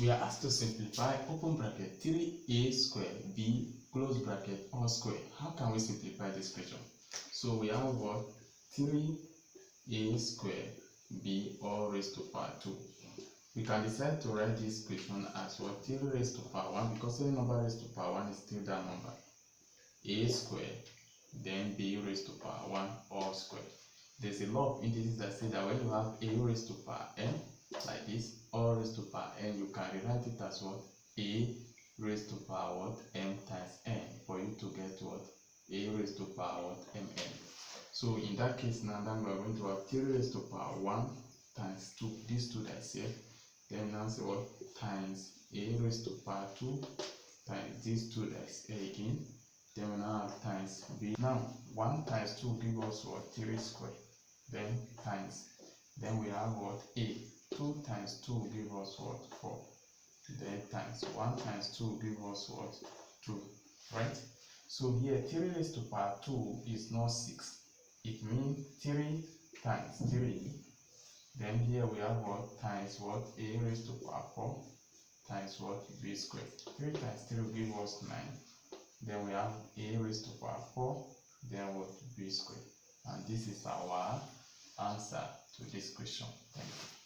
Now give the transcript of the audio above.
We are asked to simplify open bracket 3a squared b close bracket all square. How can we simplify this question? So we have what? 3a squared b all raised to power 2. We can decide to write this question as what? 3 raised to power 1, because any number raised to power 1 is still that number. A squared, then b raised to power 1 all squared. There's a law of indices that say that when you have a raised to power n like this, all raised to power n, you can rewrite it as what? A raised to power what? M times n, for you to get what? A raised to power what? Mn. So in that case now, then we are going to have 3 raised to power 1 times 2, these two that's here. Then now say what? Times a raised to power 2 times these two that's here again. Then we now have times b. Now 1 times 2 give us what? 3 squared. Then times. Then we have what? A. 2 times 2 give us what? 4. Then times 1 times 2 give us what? 2. Right? So here 3 raised to power 2 is not 6. It means 3 times 3. Then here we have what? Times what? A raised to power 4 times what? B squared. 3 times 3 will give us 9. Then we have a raised to power 4, then what? B squared. And this is our answer to this question. Thank you.